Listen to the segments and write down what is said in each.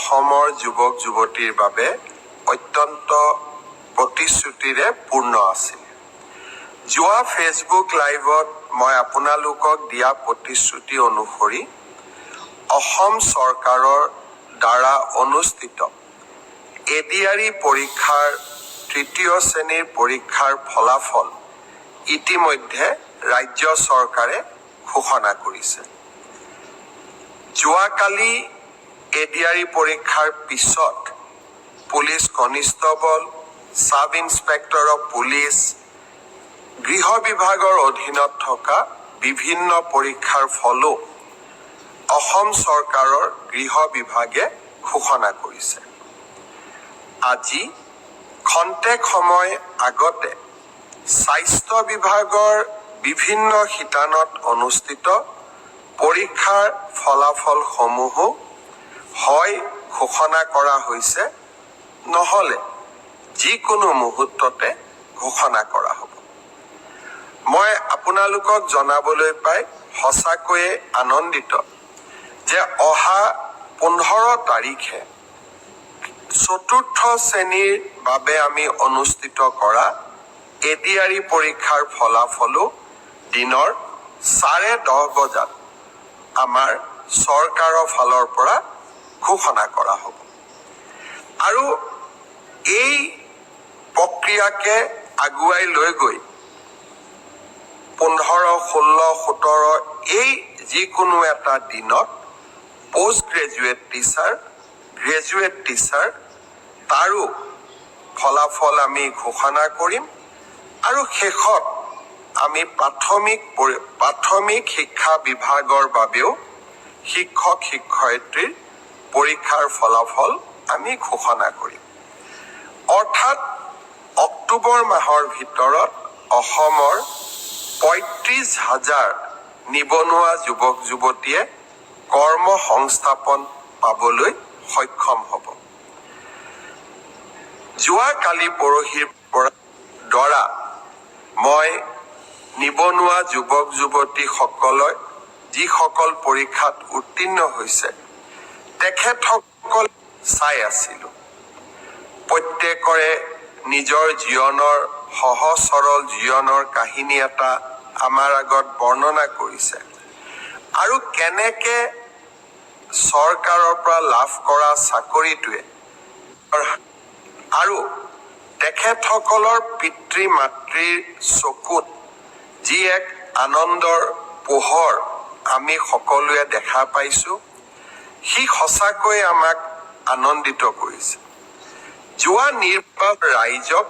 অসমৰ যুৱক যুৱতীৰ বাবে অত্যন্ত প্ৰতিশ্ৰুতিৰে পূৰ্ণ আছিল। যোৱা ফেচবুক লাইভত মই আপোনালোকক দিয়া প্ৰতিশ্ৰুতি অনুসৰি অসম চৰকাৰৰ দ্বাৰা অনুষ্ঠিত এডিআৰই পৰীক্ষাৰ তৃতীয় শ্ৰেণীৰ পৰীক্ষাৰ ফলাফল ইতিমধ্যে ৰাজ্য চৰকাৰে ঘোষণা কৰিছে। যোৱাকালি এডিআৰই পৰীক্ষাৰ পিছত police constable, sub inspector of police, গৃহ বিভাগৰ অধীনত থকা বিভিন্ন পৰীক্ষাৰ ফলো অসম চৰকাৰৰ গৃহ বিভাগে ঘোষণা কৰিছে। আজি খন্তেক সময় আগতে স্বাস্থ্য বিভাগৰ বিভিন্ন শিতানত অনুষ্ঠিত পৰীক্ষাৰ ফলাফলসমূহো হয় ঘোষণা কৰা হৈছে, নহলে যিকোনো মুহূৰ্ততে ঘোষণা কৰা হ'ব। মই আপোনালোকক জনাবলৈ পাই সঁচাকৈয়ে আনন্দিত যে অহা 15 তাৰিখে চতুৰ্থ শ্ৰেণীৰ বাবে আমি অনুষ্ঠিত কৰা এডিআৰই পৰীক্ষাৰ ফলাফলো দিনৰ 10:30 বজাত আমাৰ চৰকাৰৰ ফালৰ পৰা ঘোষণা কৰা হ'ব। আৰু এই প্ৰক্ৰিয়াকে আগুৱাই লৈ গৈ 15, 16, 17 এই যিকোনো এটা দিনত post graduate teacher, graduate teacher তাৰো ফলাফল আমি ঘোষণা কৰিম। আৰু শেষত আমি প্ৰাথমিক শিক্ষা বিভাগৰ বাবেও শিক্ষক শিক্ষয়িত্ৰীৰ পৰীক্ষাৰ ফলাফল আমি ঘোষণা কৰিম। অৰ্থাৎ অক্টোবৰ মাহৰ ভিতৰত অসমৰ 35,000 নিবনুৱা যুৱক যুৱতীয়ে কৰ্ম সংস্থাপন পাবলৈ সক্ষম হ'ব। যোৱা কালি পৰহিৰ দ্বাৰা মই নিবনুৱা যুৱক যুৱতীসকলক যিসকল পৰীক্ষাত উত্তীৰ্ণ হৈছে তেখেতসকল চাই আছিলো। প্ৰত্যেকৰে নিজৰ জীৱনৰ সহজ সৰল জীৱনৰ কাহিনী এটা আমাৰ আগত বৰ্ণনা কৰিছে আৰু কেনেকে চৰকাৰৰ পৰা লাভ কৰা চাকৰিটোৱে আৰু তেখেতসকলৰ পিতৃ মাতৃৰ চকুত যি এক আনন্দৰ পোহৰ আমি সকলোৱে দেখা পাইছো, সি সঁচাকৈয়ে আমাক আনন্দিত কৰিছে। যোৱা নিৰ্বাচন ৰাইজক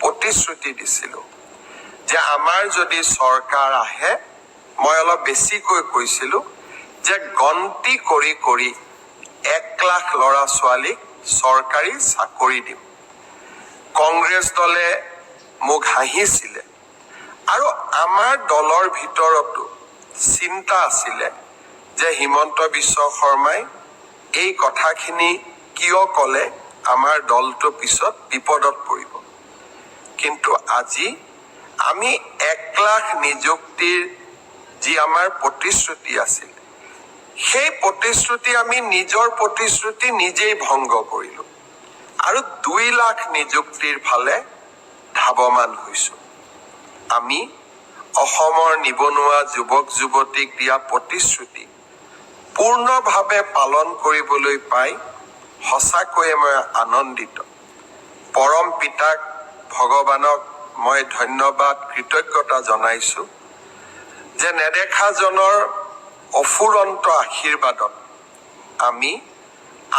প্ৰতিশ্ৰুতি দিছিলো যে আমাৰ যদি চৰকাৰ আহে, মই অলপ বেছিকৈ কৈছিলো যে গন্তি কৰি কৰি 1 লাখ ল'ৰা ছোৱালীক চৰকাৰী চাকৰি দিম। কংগ্ৰেছ দলে মোক হাঁহিছিলে আৰু আমাৰ দলৰ ভিতৰতো চিন্তা আছিলে যে হিমন্ত বিশ্ব শৰ্মাই এই কথাখিনি কিয় ক'লে, আমাৰ দলটো পিছত বিপদত পৰিব। কিন্তু আজি আমি 1 লাখ নিযুক্তিৰ যি আমাৰ প্ৰতিশ্ৰুতি আছিল, সেই প্ৰতিশ্ৰুতি আমি নিজৰ প্ৰতিশ্ৰুতি নিজেই ভংগ কৰিলো আৰু 2 লাখ নিযুক্তিৰ ফালে ধাৱমান হৈছো। আমি অসমৰ নিবনুৱা যুৱক যুৱতীক দিয়া প্ৰতিশ্ৰুতি পূৰ্ণভাৱে পালন কৰিবলৈ পাই সঁচাকৈয়ে মই আনন্দিত। পৰম পিতাক ভগৱানক মই ধন্যবাদ কৃতজ্ঞতা জনাইছো যে নেদেখাজনৰ অফুৰন্ত আশীৰ্বাদত আমি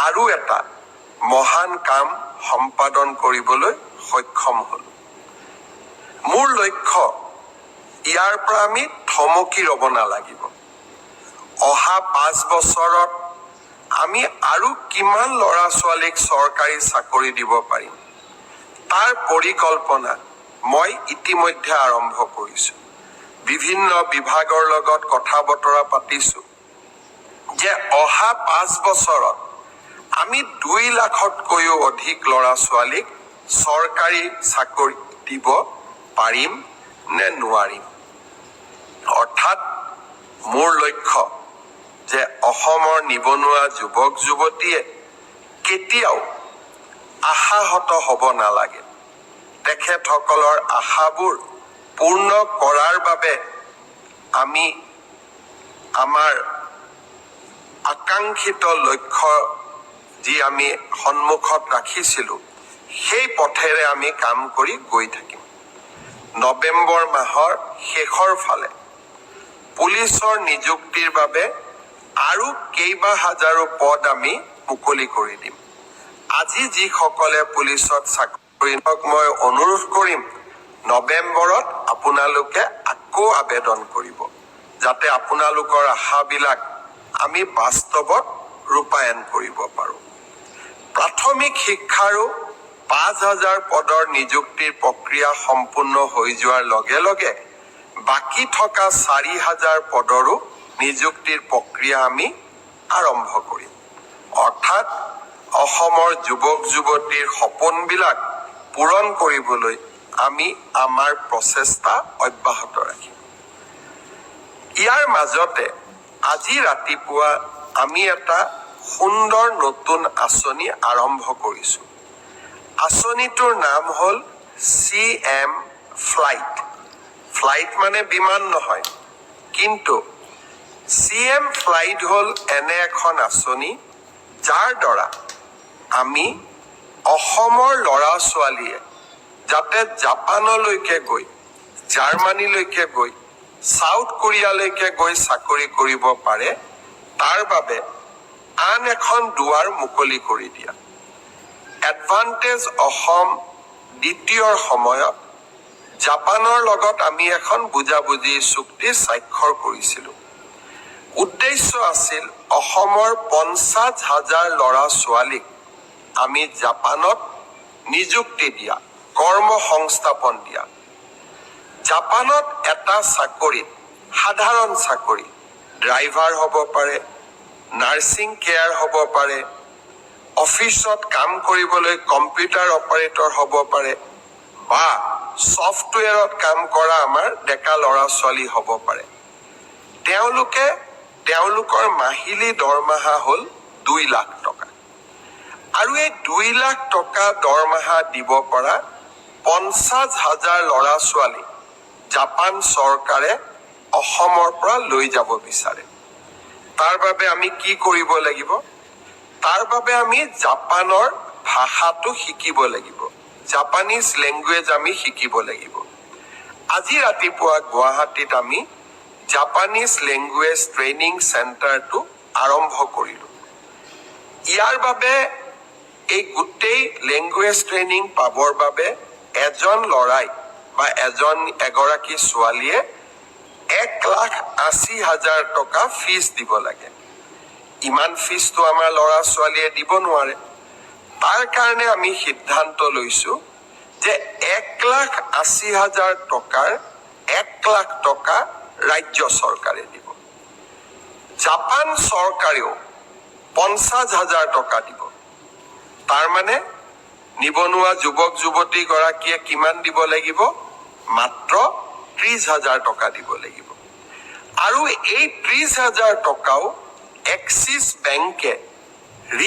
আৰু এটা মহান কাম সম্পাদন কৰিবলৈ সক্ষম হলো। মোৰ লক্ষ্য ইয়াৰ পৰা আমি থমকি ৰব নালাগিব। অহা 5 বছৰত আমি আৰু কিমান ল'ৰা ছোৱালীক চৰকাৰী চাকৰি দিব পাৰিম তাৰ পৰিকল্পনা মই ইতিমধ্যে আৰম্ভ কৰিছো। বিভিন্ন বিভাগৰ লগত কথা বতৰা পাতিছো যে অহা 5 বছৰত আমি 2 লাখতকৈও অধিক ল'ৰা ছোৱালীক চৰকাৰী চাকৰি দিব পাৰিম নে নোৱাৰিম। অৰ্থাৎ মোৰ লক্ষ্য যে অসমৰ নিবনুৱা যুৱক যুৱতীয়ে কেতিয়াও আশাহত হ'ব নালাগে। তেখেতসকলৰ আশাবোৰ পূৰ্ণ কৰাৰ বাবে আমি আমাৰ আকাংক্ষিত লক্ষ্য যি আমি সন্মুখত ৰাখিছিলোঁ সেই পথেৰে আমি কাম কৰি গৈ থাকিম। নৱেম্বৰ মাহৰ শেষৰ ফালে পুলিচৰ নিযুক্তিৰ বাবে আৰু কেইবা হাজাৰো পদ আমি মুকলি কৰি দিম। আজি যিসকলে পুলিচত চাকৰি মই অনুৰোধ কৰিম নৱেম্বৰত আপোনালোকে আকৌ আবেদন কৰিব, যাতে আপোনালোকৰ আশাবিলাক আমি বাস্তৱত ৰূপায়ণ কৰিব পাৰোঁ। প্ৰাথমিক শিক্ষাৰো 5,000 পদৰ নিযুক্তিৰ প্ৰক্ৰিয়া সম্পূৰ্ণ হৈ যোৱাৰ লগে লগে বাকী থকা 4,000 পদৰো নিযুক্তিৰ প্ৰক্ৰিয়া আমি আৰম্ভ কৰিম। অৰ্থাৎ অসমৰ যুৱক যুৱতীৰ সপোনবিলাক পূৰণ কৰিবলৈ আমি আমাৰ প্ৰচেষ্টা অব্যাহত ৰাখিম। ইয়াৰ মাজতে আজি ৰাতিপুৱা আমি এটা সুন্দৰ নতুন আঁচনি আৰম্ভ কৰিছোঁ। আঁচনিটোৰ নাম হ'ল CM ফ্লাইট। ফ্লাইট মানে বিমান নহয়, কিন্তু CM ফ্লাইট হ'ল এনে এখন আঁচনি যাৰ দ্বাৰা আমি অসমৰ ল'ৰা ছোৱালীয়ে যাতে জাপানলৈকে গৈ, জাৰ্মানীলৈকে গৈ, সাউথ কোৰিয়ালৈকে গৈ চাকৰি কৰিব পাৰে, তাৰ বাবে আন এখন দুৱাৰ মুকলি কৰি দিয়া। এডভান্টেজ অসম দ্বিতীয়ৰ সময়ত জাপানৰ লগত আমি এখন বুজাবুজি চুক্তি স্বাক্ষৰ কৰিছিলোঁ। উদ্দেশ্য আছিল অসমৰ 50,000 ল'ৰা ছোৱালীক আমি জাপানত নিযুক্তি দিয়া, কৰ্ম সংস্থাপন দিয়া। জাপানত এটা চাকৰিত, সাধাৰণ চাকৰি, ড্ৰাইভাৰ হ'ব পাৰে, নাৰ্ছিং কেয়াৰ হ'ব পাৰে, অফিচত কাম কৰিবলৈ কম্পিউটাৰ অপাৰেটৰ হ'ব পাৰে, বা ছফ্টৱেৰত কাম কৰা আমাৰ ডেকা ল'ৰা ছোৱালী হ'ব পাৰে। তেওঁলোকৰ মাহিলী দৰমহা হ'ল 2 লাখ টকা। আৰু এই 2 লাখ টকা দৰমহা দিব পৰা 50,000 ল'ৰা ছোৱালী জাপান চৰকাৰে অসমৰ পৰা লৈ যাব বিচাৰে। তাৰ বাবে আমি কি কৰিব লাগিব? তাৰ বাবে আমি জাপানৰ ভাষাটো শিকিব লাগিব। জাপানিজ লেংগুৱেজ আমি শিকিব লাগিব। আজি ৰাতিপুৱা গুৱাহাটীত আমি জাপানিজ লেংগুৱেজ ট্ৰেইনিং চেণ্টাৰটো আৰম্ভ কৰিলোঁ। ইয়াৰ বাবে এই গোটেই লেংগুৱেজ ট্ৰেইনিং পাবৰ বাবে এজন ল'ৰাই বা এগৰাকী ছোৱালীয়ে 1,80,000 টকা ফিজ দিব লাগে। ইমান ফিজটো আমাৰ ল'ৰা ছোৱালীয়ে দিব নোৱাৰে। তাৰ কাৰণে আমি সিদ্ধান্ত লৈছোঁ যে 1,80,000 টকাৰ 1 লাখ টকা ৰাজ্য চৰকাৰে দিব। জাপান চৰকাৰেও 50,000 টকা দিব। তাৰ মানে নিবনুৱা যুৱক যুৱতী গৰাকীয়ে কিমান দিব লাগিব? মাত্ৰ 30,000 টকা দিব লাগিব। আৰু এই 30,000 টকাও এক্সিছ বেংকে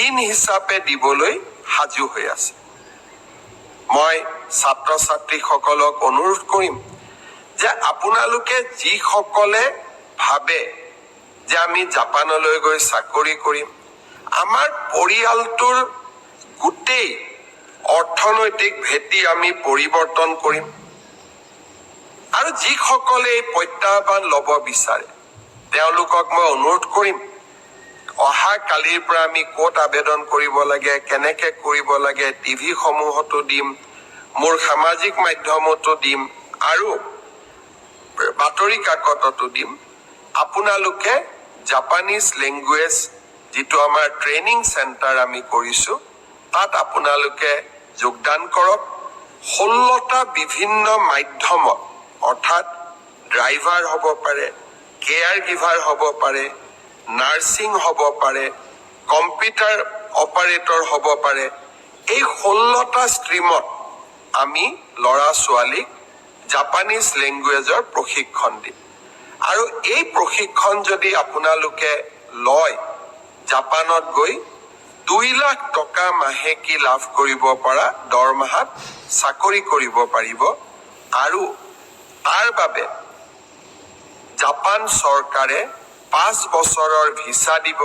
ঋণ হিচাপে দিবলৈ সাজু হৈ আছে। মই ছাত্ৰ ছাত্ৰীসকলক অনুৰোধ কৰিম যে আপোনালোকে যিসকলে ভাবে যে আমি জাপানলৈ গৈ চাকৰি কৰিম, আমাৰ পৰিয়ালটোৰ গোটেই অৰ্থনৈতিক ভেটি আমি পৰিৱৰ্তন কৰিম, আৰু যিসকলে এই প্ৰত্যাহ্বান ল'ব বিচাৰে তেওঁলোকক মই অনুৰোধ কৰিম, অহা কালিৰ পৰা আমি ক'ত আবেদন কৰিব লাগে, কেনেকে কৰিব লাগে, টিভি সমূহতো দিম, মোৰ সামাজিক মাধ্যমতো দিম, আৰু বাতৰি কাকততো দিম। আপোনালোকে জাপানিজ লেংগুৱেজ যিটো আমাৰ ট্ৰেইনিং চেণ্টাৰ আমি কৰিছোঁ, তাত আপোনালোকে যোগদান কৰক। 16টা বিভিন্ন মাধ্যমত, অৰ্থাৎ ড্ৰাইভাৰ হ'ব পাৰে, কেয়াৰ গিভাৰ হ'ব পাৰে, নাৰ্ছিং হ'ব পাৰে, কম্পিউটাৰ অপাৰেটৰ হ'ব পাৰে, এই 16টা ষ্ট্ৰীমত আমি ল'ৰা ছোৱালীক জাপানিজ লেংগুৱেজৰ প্ৰশিক্ষণ দিম। আৰু এই প্ৰশিক্ষণ যদি আপোনালোকে লয়, জাপানত গৈ 2 লাখ টকা মাহেকী লাভ কৰিব পৰা দৰমহাত চাকৰি কৰিব পাৰিব আৰু তাৰ বাবে জাপান চৰকাৰে 5 বছৰৰ ভিসা দিব।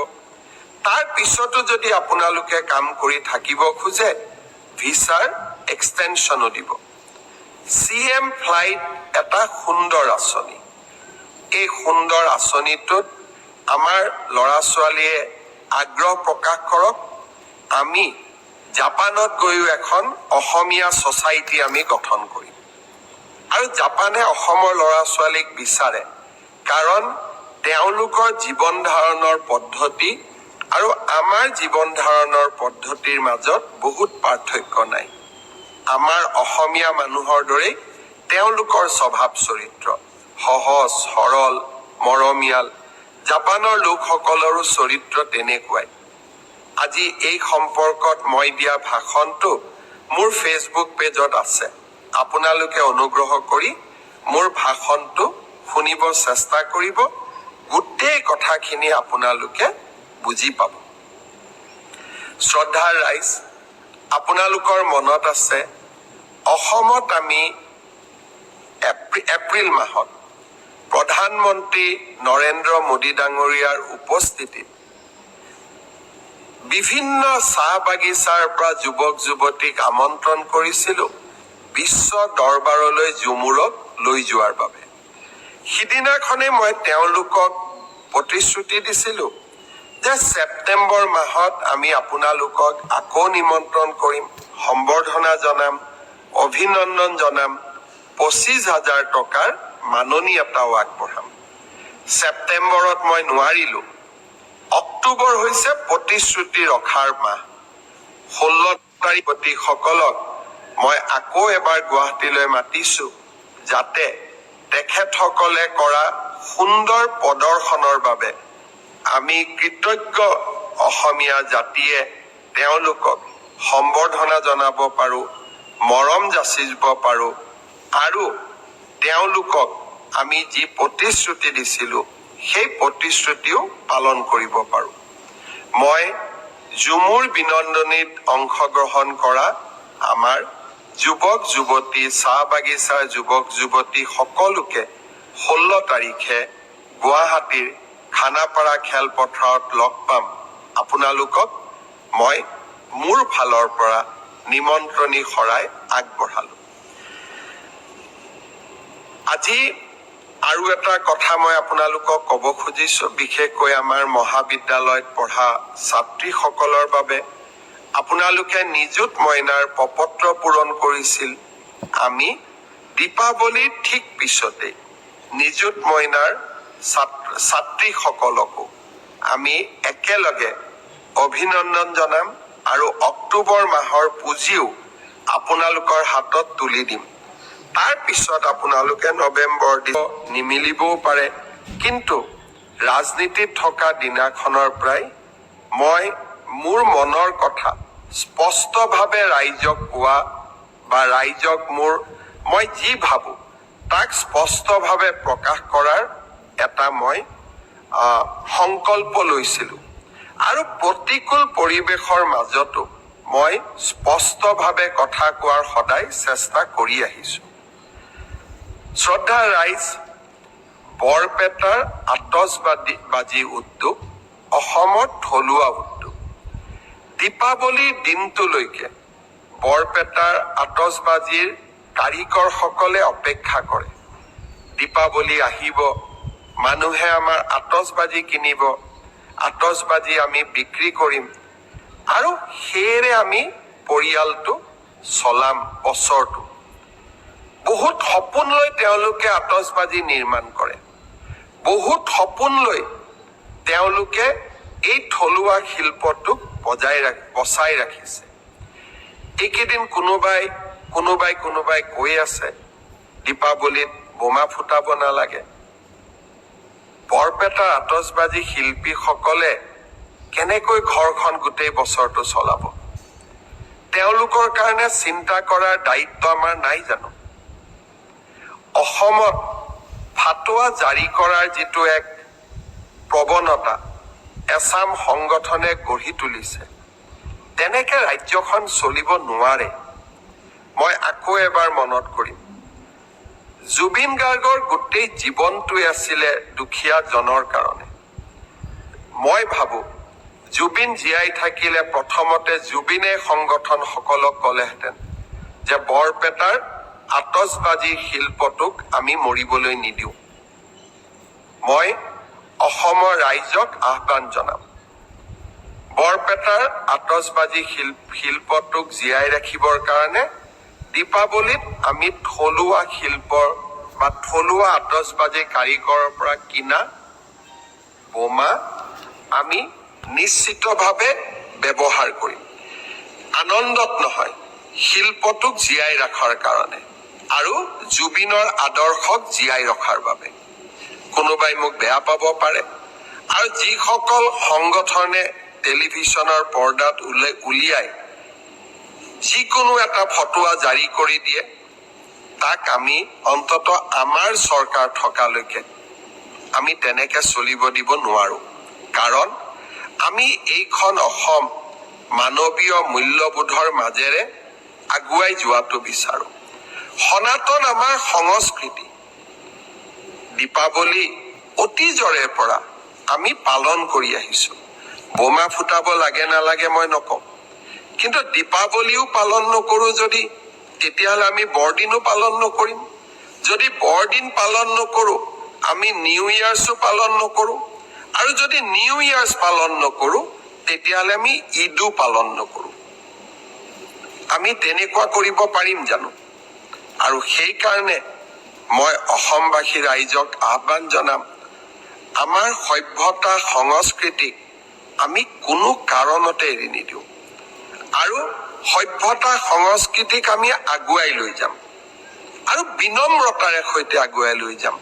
তাৰ পিছতো যদি আপোনালোকে কাম কৰি থাকিব খোজে ভিসাৰ এক্সটেনশনো দিব। CM ফ্লাইট এটা সুন্দৰ আঁচনি। এই সুন্দৰ আঁচনিটোত আমাৰ ল'ৰা ছোৱালীয়ে আগ্ৰহ প্ৰকাশ কৰক। আমি জাপানত গৈও এখন অসমীয়া ছ'চাইটি আমি গঠন কৰিম আৰু জাপানে অসমৰ ল'ৰা ছোৱালীক বিচাৰে, কাৰণ তেওঁলোকৰ জীৱন ধাৰণৰ পদ্ধতি আৰু আমাৰ জীৱন ধাৰণৰ পদ্ধতিৰ মাজত বহুত পাৰ্থক্য নাই। আমাৰ অসমীয়া মানুহৰ দৰেই তেওঁলোকৰ স্বভাৱ চৰিত্ৰ সহজ সৰল মৰমীয়াল। জাপানৰ লোকসকলৰো চৰিত্ৰ তেনেকুৱাই। আজি এই সম্পৰ্কত মই দিয়া ভাষণটো মোৰ ফেচবুক পেজত আছে। আপোনালোকে অনুগ্ৰহ কৰি মোৰ ভাষণটো শুনিব চেষ্টা কৰিব। গোটেই কথাখিনি আপোনালোকে বুজি পাব। শ্ৰদ্ধাৰ ৰাইজ, আপোনালোকৰ মনত আছে অসমত আমি এপ্ৰিল মাহত প্ৰধানমন্ত্ৰী নৰেন্দ্ৰ মোদী ডাঙৰীয়াৰ উপস্থিতিত বিভিন্ন চাহ বাগিচাৰ পৰা যুৱক যুৱতীক আমন্ত্ৰণ কৰিছিলো বিশ্ব দৰবাৰলৈ ঝুমুৰক লৈ যোৱাৰ বাবে। সিদিনাখনে মই তেওঁলোকক প্ৰতিশ্ৰুতি দিছিলো যে ছেপ্টেম্বৰ মাহত আমি আপোনালোকক আকৌ নিমন্ত্ৰণ কৰিম, সম্বৰ্ধনা জনাম, অভিনন্দন জনাম, 25,000 টকাৰ মাননি এটাও আগবঢ়াম। ছেপ্টেম্বৰত মই নোৱাৰিলো। অক্টোবৰ হৈছে প্ৰতিশ্ৰুতি ৰখাৰ মাহ। 16 তাৰিখসকলক মই আকৌ এবাৰ গুৱাহাটীলৈ মাতিছো, যাতে তেখেতসকলে কৰা সুন্দৰ প্ৰদৰ্শনৰ বাবে আমি কৃতজ্ঞ অসমীয়া জাতিয়ে তেওঁলোকক সম্বৰ্ধনা জনাব পাৰো, মৰম যাচিব পাৰো আৰু তেওঁলোকক আমি যি প্ৰতিশ্ৰুতি দিছিলো সেই প্ৰতিশ্ৰুতিও পালন কৰিব পাৰো। মই ঝুমুৰ বিনন্দনীত অংশগ্ৰহণ কৰা আমাৰ যুৱক যুৱতী, চাহ বাগিচাৰ যুৱক যুৱতী সকলোকে 16 তাৰিখে গুৱাহাটীৰ খানাপাৰা খেলপথাৰত লগ পাম। আপোনালোকক মই মোৰ ফালৰ পৰা নিমন্ত্ৰণী শৰাই আগবঢ়ালো। আজি আৰু এটা কথা মই আপোনালোকক ক'ব খুজিছো, বিশেষকৈ আমাৰ মহাবিদ্যালয়ত পঢ়া ছাত্ৰীসকলৰ বাবে। আপোনালোকে নিযুত মইনাৰ প্ৰপত্ৰ পূৰণ কৰিছিল। আমি দীপাৱলীৰ ঠিক পিছতে নিযুত মইনাৰ ছাত্ৰীসকলকো আমি একেলগে অভিনন্দন জনাম আৰু অক্টোবৰ মাহৰ পুঁজিও আপোনালোকৰ হাতত তুলি দিম। তাৰ পিছত আপোনালোকে নৱেম্বৰ নিমিলিবও পাৰে, কিন্তু ৰাজনীতিত থকা দিনাখনৰ পৰাই মই মোৰ মনৰ কথা স্পষ্টভাৱে ৰাইজক কোৱা বা ৰাইজক মই যি ভাবো তাক স্পষ্টভাৱে প্ৰকাশ কৰাৰ এটা মই সংকল্প লৈছিলো আৰু প্ৰতিকূল পৰিৱেশৰ মাজতো মই স্পষ্টভাৱে কথা কোৱাৰ সদায় চেষ্টা কৰি আহিছো। শ্ৰদ্ধাৰ ৰাইজ, বৰপেটাৰ আতচবাজি উদ্যোগ অসমৰ থলুৱা উদ্যোগ। দীপাৱলীৰ দিনটোলৈকে বৰপেটাৰ আতচবাজিৰ কাৰিকৰসকলে অপেক্ষা কৰে। দীপাৱলী আহিব, মানুহে আমাৰ আতচবাজি কিনিব, আতচবাজি আমি বিক্ৰী কৰিম আৰু সেয়েৰে আমি পৰিয়ালটো চলাম বছৰটো। বহুত সপোন লৈ তেওঁলোকে আতচবাজি নিৰ্মাণ কৰে। বহুত সপোন লৈ তেওঁলোকে এই থলুৱা শিল্পটোক বচাই ৰাখিছে। এইকেইদিন কোনোবাই কৈ আছে দীপাৱলীত বোমা ফুটাব নালাগে। বৰপেটাৰ আতচবাজি শিল্পীসকলে কেনেকৈ ঘৰখন গোটেই বছৰটো চলাব? তেওঁলোকৰ কাৰণে চিন্তা কৰাৰ দায়িত্ব আমাৰ নাই জানো? অসমত ফাটোৱা জাৰি কৰাৰ যিটো এক প্ৰৱণতা এছাম সংগঠনে গঢ়ি তুলিছে, তেনেকে ৰাজ্যখন চলিব নোৱাৰে। মই আকৌ এবাৰ মনত কৰিম, জুবিন গাৰ্গৰ গোটেই জীৱনটোৱে আছিলে দুখীয়া জনৰ কাৰণে। মই ভাবো জুবিন জীয়াই থাকিলে প্ৰথমতে জুবিনে সংগঠনসকলক ক'লেহেঁতেন যে বৰপেটাৰ আতচবাজীৰ শিল্পটোক আমি মৰিবলৈ নিদিওঁ। মই অসমৰ ৰাইজক আহ্বান জনাম, বৰপেটাৰ আতচবাজী শিল্পটোক জীয়াই ৰাখিবৰ কাৰণে দীপাৱলীত আমি থলুৱা শিল্পৰ বা থলুৱা আতচবাজী কাৰিকৰৰ পৰা কিনা বোমা আমি নিশ্চিতভাৱে ব্যৱহাৰ কৰিম। আনন্দত নহয়, শিল্পটোক জীয়াই ৰখাৰ কাৰণে আৰু জুবিনৰ আদৰ্শক জীয়াই ৰখাৰ বাবে। কোনোবাই মোক বেয়া পাব পাৰে, আৰু যিসকল সংগঠনে টেলিভিছনৰ পৰ্দাত উলিয়াই যিকোনো এটা ফটোৱা জাৰি কৰি দিয়ে, তাক আমি অন্তত আমাৰ চৰকাৰ থকালৈকে আমি তেনেকে চলিব দিব নোৱাৰো। কাৰণ আমি এইখন অসম মানৱীয় মূল্যবোধৰ মাজেৰে আগুৱাই যোৱাটো বিচাৰো। সনাতন আমাৰ সংস্কৃতি, দীপাৱলী অতীজৰে পৰা আমি পালন কৰি আহিছো। বোমা ফুটাব লাগে নালাগে মই নকওঁ, কিন্তু দীপাৱলীও পালন নকৰো যদি, তেতিয়াহ'লে আমি বৰদিনো পালন নকৰিম। যদি বৰদিন পালন নকৰো, আমি নিউ ইয়াৰ্ছো পালন নকৰো, আৰু যদি নিউ ইয়াৰ্ছ পালন নকৰো, তেতিয়াহ'লে আমি ঈদো পালন নকৰো। আমি তেনেকুৱা কৰিব পাৰিম জানো? আৰু সেইকাৰণে মই অসমবাসী ৰাইজক আহ্বান জনাম, আমাৰ সভ্যতা সংস্কৃতিক আমি কোনো কাৰণতে এৰি নিদিওঁ, আৰু সভ্যতা সংস্কৃতিক আমি আগুৱাই লৈ যাম, আৰু বিনম্ৰতাৰে সৈতে আগুৱাই লৈ যাম।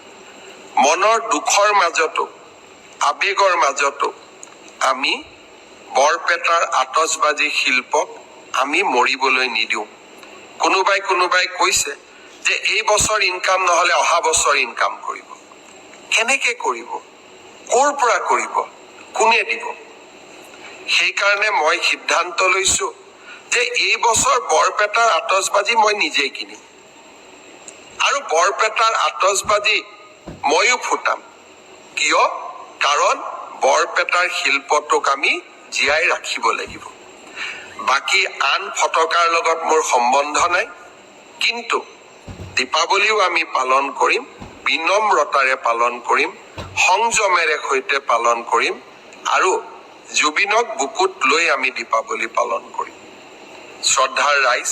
মনৰ দুখৰ মাজতো, আবেগৰ মাজতো আমি বৰপেটাৰ আতচবাজী শিল্পক আমি মৰিবলৈ নিদিওঁ। কোনোবাই কৈছে যে এই বছৰ ইনকাম নহলে অহা বছৰ ইনকাম কৰিব। কেনেকে কৰিব? ক'ৰ পৰা কৰিব? কোনে দিব? সেইকাৰণে মই সিদ্ধান্ত লৈছো যে এই বছৰ বৰপেটাৰ আতচবাজী মই নিজেই কিনিম, আৰু বৰপেটাৰ আতচবাজী ময়ো ফুটাম। কিয়? কাৰণ বৰপেটাৰ শিল্পটোক আমি জীয়াই ৰাখিব লাগিব। বাকী আন ফটকাৰ লগত মোৰ সম্বন্ধ নাই, কিন্তু দীপাৱলীও আমি পালন কৰিম, বিনম্ৰতাৰে পালন কৰিম, সংযমেৰে সৈতে পালন কৰিম, আৰু জুবিনক বুকুত লৈ আমি দীপাৱলী পালন কৰিম। শ্ৰদ্ধাৰ ৰাইজ,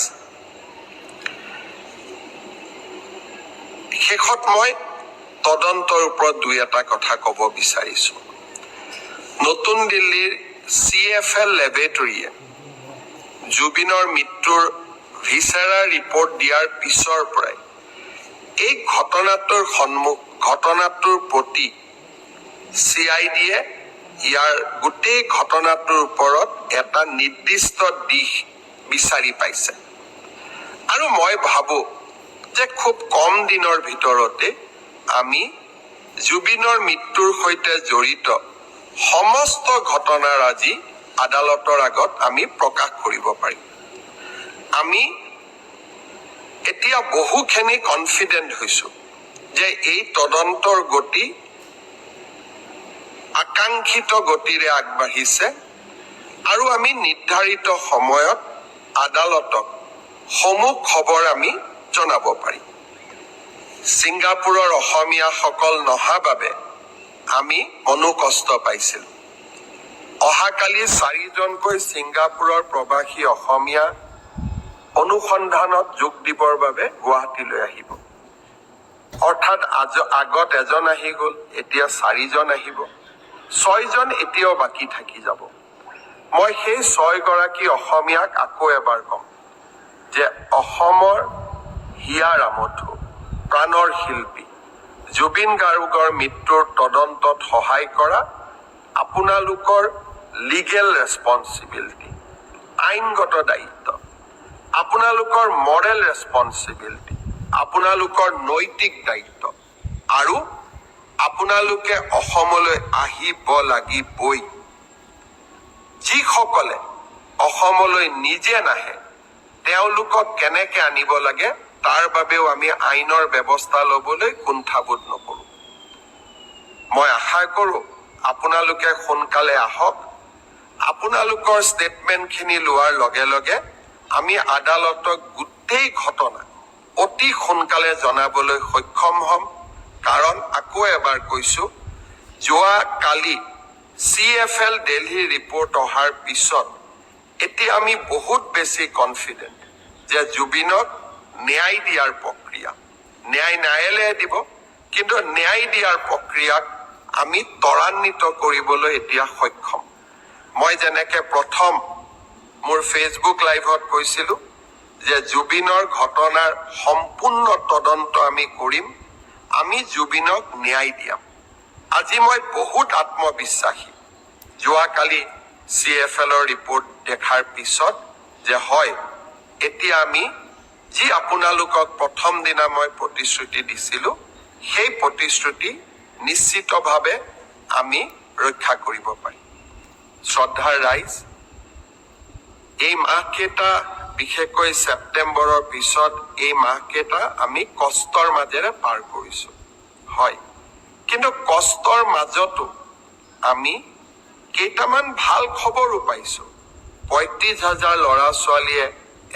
শেষত মই তদন্তৰ ওপৰত দুই এটা কথা ক'ব বিচাৰিছো। নতুন দিল্লীৰ CFL লেবৰেটৰীয়ে জুবিনৰ মৃত্যুৰ ভিছেৰা ৰিপৰ্ট দিয়াৰ পিছৰ পৰাই এই ঘটনাটোৰ প্ৰতি CIDয়ে ইয়াৰ গোটেই ঘটনাটোৰ ওপৰত এটা নিৰ্দিষ্ট দিশ বিচাৰি পাইছে, আৰু মই ভাবো যে খুব কম দিনৰ ভিতৰতে আমি জুবিনৰ মৃত্যুৰ সৈতে জড়িত সমস্ত ঘটনাৰাজি আদালতৰ আগত আমি প্ৰকাশ কৰিব পাৰিম। আমি এতিয়া বহুখিনি কনফিডেণ্ট হৈছো যে এই তদন্তৰ গতি আকাংক্ষিত গতিৰে আগবাঢ়িছে, আৰু আমি নিৰ্ধাৰিত সময়ত আদালতক সমূহ খবৰ আমি জনাব পাৰিম। ছিংগাপুৰৰ অসমীয়াসকল নহা বাবে আমি মনোকষ্ট পাইছিলো। অহাকালি 4জনকৈ ছিংগাপুৰৰ প্ৰৱাসী অসমীয়া অনুসন্ধানত যোগ দিবৰ বাবে গুৱাহাটীলৈ আহিব। অৰ্থাৎ আগত এজন আহি গ'ল, এতিয়া 4জন আহিব, 6জন এতিয়াও বাকী থাকি যাব। মই সেই 6গৰাকী অসমীয়াক আকৌ এবাৰ কম যে অসমৰ হিয়া ৰামথু, প্ৰাণৰ শিল্পী জুবিন গাৰ্গৰ মৃত্যুৰ তদন্তত সহায় কৰা আপোনালোকৰ লিগেল ৰেছপন্সিবিলিটি, আইনগত দায়িত্ব, আপোনালোকৰ মৰেল ৰেছপন্সিবিলিটি, আপোনালোকৰ নৈতিক দায়িত্ব, আৰু আপোনালোকে অসমলৈ আহিব লাগিবই। যিসকলে অসমলৈ নিজে নাহে তেওঁলোকক কেনেকে আনিব লাগে তাৰ বাবেও আমি আইনৰ ব্যৱস্থা ল'বলৈ কুণ্ঠাবোধ নকৰো। মই আশা কৰো আপোনালোকে সোনকালে আহক। আপোনালোকৰ ষ্টেটমেণ্টখিনি লোৱাৰ লগে লগে আমি আদালতক গোটেই ঘটনা অতি সোনকালে জনাবলৈ সক্ষম হ'ম। কাৰণ আকৌ এবাৰ কৈছো, যোৱা কালি CFL দিল্লী ৰিপৰ্ট অহাৰ পিছত এতিয়া আমি বহুত বেছি কনফিডেণ্ট যে জুবিনক ন্যায় দিয়াৰ প্ৰক্ৰিয়া, ন্যায় ন্যায়ালয়ে দিব, কিন্তু ন্যায় দিয়াৰ প্ৰক্ৰিয়াক আমি ত্বৰান্বিত কৰিবলৈ এতিয়া সক্ষম। মই যেনেকে প্ৰথম মোৰ ফেচবুক লাইভত কৈছিলো যে জুবিনৰ ঘটনাৰ সম্পূৰ্ণ তদন্ত আমি কৰিম, আমি জুবিনক ন্যায় দিয়াম। আজি মই বহুত আত্মবিশ্বাসী যোৱাকালি CFLৰ ৰিপৰ্ট দেখাৰ পিছত যে হয়, এতিয়া আমি যি আপোনালোকক প্ৰথম দিনা মই প্ৰতিশ্ৰুতি দিছিলো সেই প্ৰতিশ্ৰুতি নিশ্চিতভাৱে আমি ৰক্ষা কৰিব পাৰিম। শ্ৰদ্ধাৰ ৰাইজ, এই মাহকেইটা বিশেষকৈ ছেপ্টেম্বৰৰ পিছত এই মাহকেইটা আমি কষ্টৰ মাজেৰে পাৰ কৰিছো, হয়, কিন্তু কষ্টৰ মাজতো আমি কেইটামান ভাল খবৰো পাইছো। ৩৫,০০০ ল'ৰা ছোৱালীয়ে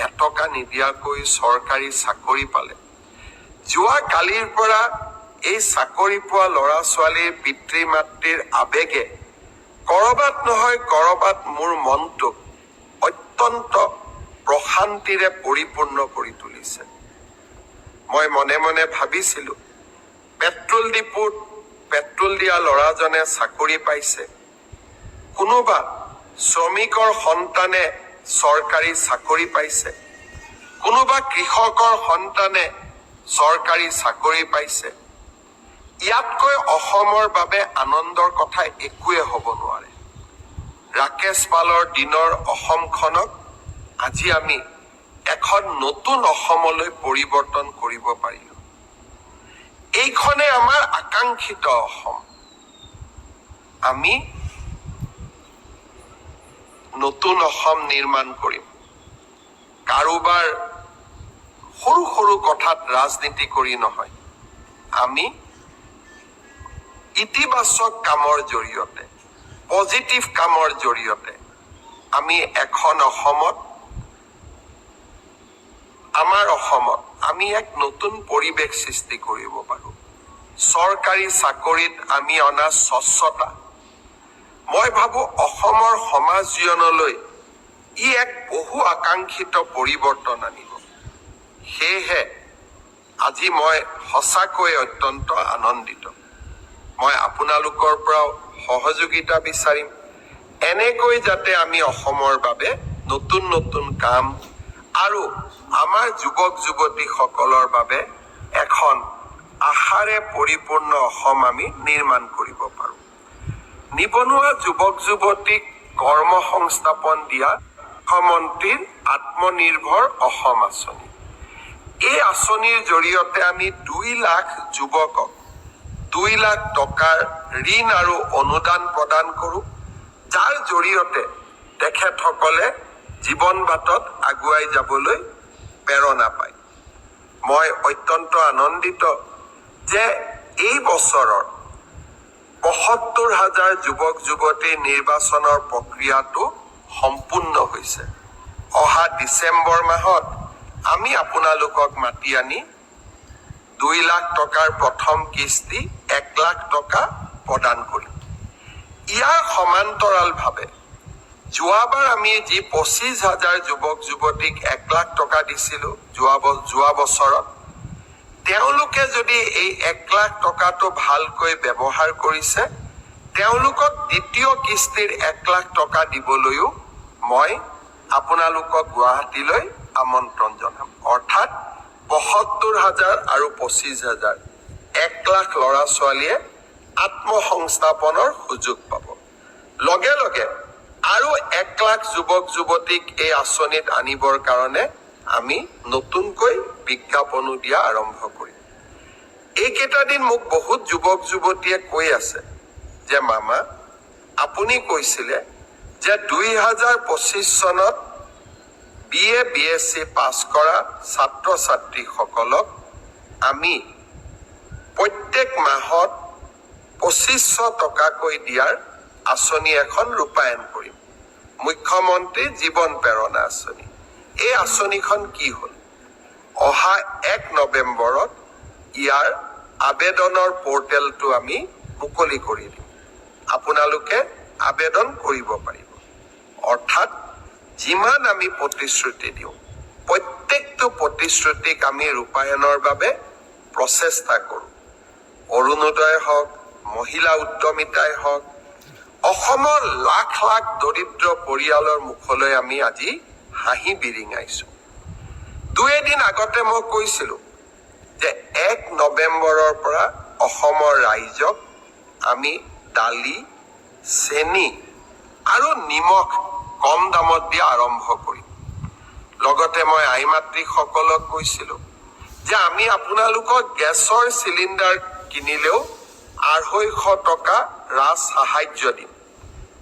এটকা নিদিয়াকৈ চৰকাৰী চাকৰি পালে। যোৱা কালিৰ পৰা এই চাকৰি পোৱা ল'ৰা ছোৱালীৰ পিতৃ মাতৃৰ আবেগে কৰবাত নহয় কৰবাত মোৰ মনটোক অত্যন্ত প্ৰশান্তিৰে পৰিপূৰ্ণ কৰি তুলিছে। মই মনে মনে ভাবিছিলো পেট্ৰল ডিপুত পেট্ৰল দিয়া ল'ৰাজনে চাকৰি পাইছে, কোনোবা শ্ৰমিকৰ সন্তানে চৰকাৰী চাকৰি পাইছে, কোনোবা কৃষকৰ সন্তানে চৰকাৰী চাকৰি পাইছে। ইয়াতকৈ অসমৰ বাবে আনন্দৰ কথা একোৱে হ'ব নোৱাৰে। ৰাকেশ পালৰ দিনৰ অসমখনক আজি আমি এখন নতুন অসমলৈ পৰিৱৰ্তন কৰিব পাৰিলো। এইখনে আমাৰ আকাংক্ষিত অসম। আমি নতুন অসম নিৰ্মাণ কৰিম। কাৰোবাৰ সৰু সৰু কথাত ৰাজনীতি কৰি নহয়, আমি ইতিবাচক কামৰ জৰিয়তে, পজিটিভ কামৰ জৰিয়তে আমি এখন অসমত, আমাৰ অসমত আমি এক নতুন পৰিৱেশ সৃষ্টি কৰিব পাৰো। চৰকাৰী চাকৰিত আমি অনা স্বচ্ছতা, মই ভাবো অসমৰ সমাজ জীৱনলৈ ই এক বহু আকাংক্ষিত পৰিৱৰ্তন আনিব। সেয়েহে আজি মই সঁচাকৈ অত্যন্ত আনন্দিত। মই আপোনালোকৰ পৰাও সহযোগিতা বিচাৰিম, এনেকৈ যাতে আমি অসমৰ বাবে নতুন নতুন কাম আৰু আমাৰ যুৱক যুৱতীসকলৰ বাবে এখন আশাৰে পৰিপূৰ্ণ অসম আমি নিৰ্মাণ কৰিব পাৰো। নিবনুৱা যুৱক যুৱতীক কৰ্ম সংস্থাপন দিয়া মুখ্যমন্ত্ৰীৰ আত্মনিৰ্ভৰ অসম আঁচনি। এই আঁচনিৰ জৰিয়তে আমি 2 লাখ যুৱকক 2 লাখ টকাৰ ঋণ আৰু অনুদান প্ৰদান কৰো, যাৰ জৰিয়তে তেখেতসকলে জীৱন বাটত আগুৱাই যাবলৈ প্ৰেৰণা পায়। মই অত্যন্ত আনন্দিত যে এই বছৰৰ ৭৫,০০০ যুৱক যুৱতীৰ নিৰ্বাচনৰ প্ৰক্ৰিয়াটো সম্পূৰ্ণ হৈছে। অহা ডিচেম্বৰ মাহত আমি আপোনালোকক মাতি আনি 2 লাখ টকাৰ প্ৰথম কিস্তি 1 লাখ টকা প্ৰদান কৰিম। ইয়াৰ সমান্তৰালভাৱে যোৱাবাৰ আমি যি ২৫,০০০ যুৱক যুৱতীক 1 লাখ টকা দিছিলো যোৱা বছৰত, তেওঁলোকে যদি এই 1 লাখ টকাটো ভালকৈ ব্যৱহাৰ কৰিছে, তেওঁলোকক দ্বিতীয় কিস্তিৰ 1 লাখ টকা দিবলৈও মই আপোনালোকক গুৱাহাটীলৈ আমন্ত্ৰণ জনাম। অৰ্থাৎ ৭৫,০০০ আৰু ২৫,০০০, 1 লাখ ল'ৰা ছোৱালীয়ে আত্মসংস্থাপনৰ সুযোগ পাব। লগে লগে আৰু 1 লাখ যুৱক যুৱতীক এই আঁচনিত আনিবৰ কাৰণে আমি নতুনকৈ বিজ্ঞাপনো দিয়া আৰম্ভ কৰিম। এইকেইটা দিন মোক বহুত যুৱক যুৱতীয়ে কৈ আছে যে মামা, আপুনি কৈছিলে যে 2025 চনত BA BSc পাছ কৰা ছাত্ৰ ছাত্ৰীসকলক আমি প্ৰত্যেক মাহত 2500 টকাকৈ দিয়াৰ আঁচনি এখন ৰূপায়ণ কৰিম। মুখ্যমন্ত্ৰী জীৱন প্ৰেৰণা আঁচনি। এই আঁচনিখন কি হ'ল? অহা 1 নৱেম্বৰত ইয়াৰ আবেদনৰ পৰ্টেলটো আমি মুকলি কৰি দিম। আপোনালোকে আবেদন কৰিব পাৰিব। অৰ্থাৎ যিমান আমি প্ৰতিশ্ৰুতি দিওঁ, প্ৰত্যেকটো প্ৰতিশ্ৰুতিক আমি ৰূপায়ণৰ বাবে প্ৰচেষ্টা কৰোঁ। অৰুণোদয় হওক, মহিলা উদ্যমিতাই হওক, অসমৰ লাখ লাখ দৰিদ্ৰ পৰিয়ালৰ মুখলৈ আমি আজি হাঁহি বিৰিঙাইছোঁ। 2 দিন আগতে মই কৈছিলোঁ যে 1 নৱেম্বৰৰ পৰা অসমৰ ৰাইজক আমি দালি, চেনি আৰু নিমখ কম দামত দিয়া আৰম্ভ কৰিম। লগতে মই আই মাতৃসকলক কৈছিলোঁ যে আমি আপোনালোকক গেছৰ চিলিণ্ডাৰ কিনিলেও 250 টকা ৰাজ সাহায্য দিম।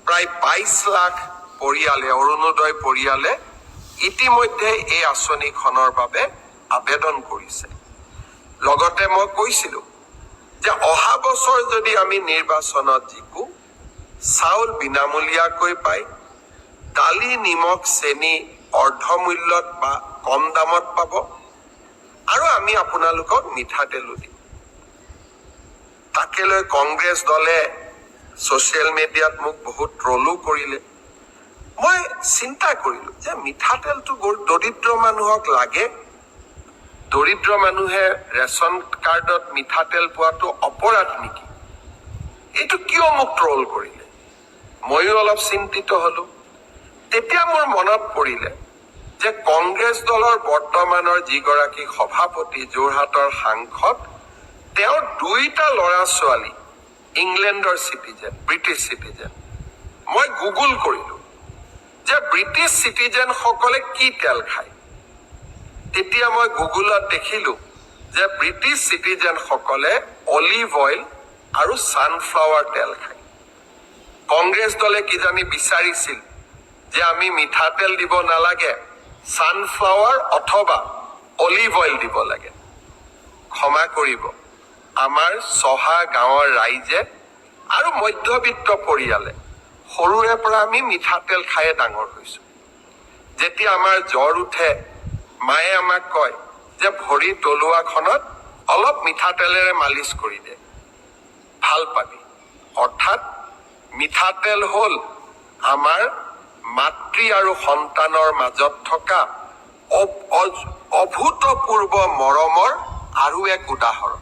প্ৰায় 22 লাখ পৰিয়ালে, অৰুণোদয় পৰিয়ালে ইতিমধ্যে এই আঁচনিখনৰ বাবে আবেদন কৰিছে। লগতে মই কৈছিলোঁ যে অহা বছৰ যদি আমি নিৰ্বাচনত জিকো, চাউল বিনামূলীয়াকৈ পায়, দালি, নিমখ, চেনি অৰ্ধমূল্যত বা কম দামত পাব, আৰু আমি আপোনালোকক মিঠাতেলো দিম। তাকে লৈ কংগ্ৰেছ দলে ছ'চিয়েল মিডিয়াত মোক বহুত ট্ৰলো কৰিলে। মই চিন্তা কৰিলোঁ যে মিঠাতেলটো দৰিদ্ৰ মানুহক লাগে। দৰিদ্ৰ মানুহে ৰেচন কাৰ্ডত মিঠাতেল পোৱাটো অপৰাধ নেকি? এইটো কিয় মোক ট্ৰল কৰিলে? ময়ো অলপ চিন্তিত হ'লোঁ। তেতিয়া মোৰ মনত পৰিলে যে কংগ্ৰেছ দলৰ বৰ্তমানৰ যিগৰাকী সভাপতি, যোৰহাটৰ সাংসদ, তেওঁৰ 2টা ল'ৰা ছোৱালী ইংলেণ্ডৰ চিটিজেন, ব্ৰিটিছ চিটিজেন। মই গুগল কৰিলোঁ যে ব্ৰিটিছ চিটিজেনসকলে কি তেল খায়। তেতিয়া মই গুগলত দেখিলোঁ যে ব্ৰিটিছ চিটিজেনসকলে অলিভ অইল আৰু ছানফ্লাৱাৰ তেল খায়। কংগ্ৰেছ দলে কিজানি বিচাৰিছিল যে আমি মিঠাতেল দিব নালাগে, ছানফ্লাৱাৰ অথবা অলিভ অইল দিব লাগে। ক্ষমা কৰিব, আমাৰ চহা গাঁৱৰ ৰাইজে আৰু মধ্যবিত্ত পৰিয়ালে সৰুৰে পৰা আমি মিঠাতেল খায়ে ডাঙৰ হৈছোঁ। যেতিয়া আমাৰ জ্বৰ উঠে, মায়ে আমাক কয় যে ভৰি তলুৱাখনত অলপ মিঠাতেলেৰে মালিচ কৰি দে, ভাল পাবি। অৰ্থাৎ মিঠাতেল হ'ল আমাৰ মাতৃ আৰু সন্তানৰ মাজত থকা অভূতপূৰ্ব মৰমৰ আৰু এক উদাহৰণ।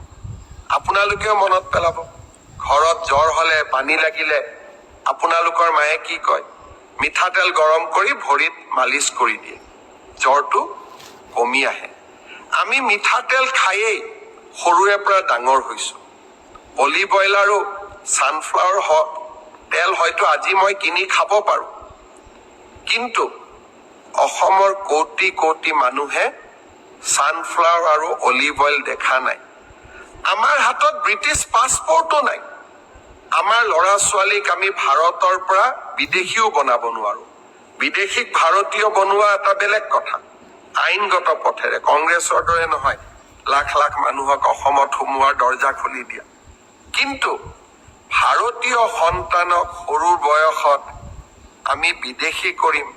আপোনালোকেও মনত পেলাব, ঘৰত জ্বৰ হ'লে, পানী লাগিলে আপোনালোকৰ মায়ে কি কয়? মিঠাতেল গৰম কৰি ভৰিত মালিচ কৰি দিয়ে, জ্বৰটো কমি আহে। আমি মিঠাতেল খায়েই সৰুৰে পৰা ডাঙৰ হৈছোঁ। অলিভ অইল আৰু ছানফ্লাৱাৰ তেল হয়তো আজি মই কিনি খাব পাৰোঁ, কিন্তু অসমৰ কোটি কোটি মানুহে ছানফ্লাৱাৰ আৰু অলিভ অইল দেখা নাই। আমাৰ হাতত ব্ৰিটিছ পাছপৰ্টো নাই। আমাৰ ল'ৰা ছোৱালীক আমি ভাৰতৰ পৰা বিদেশীও বনাব নোৱাৰোঁ। বিদেশীক ভাৰতীয় বনোৱা এটা বেলেগ কথা, আইনগত পথেৰে, কংগ্ৰেছৰ দৰে নহয় লাখ লাখ মানুহক অসমত সোমোৱাৰ দৰ্জা খুলি দিয়া। কিন্তু ভাৰতীয় সন্তানক সৰু বয়সত আমি বিদেশী কৰিম,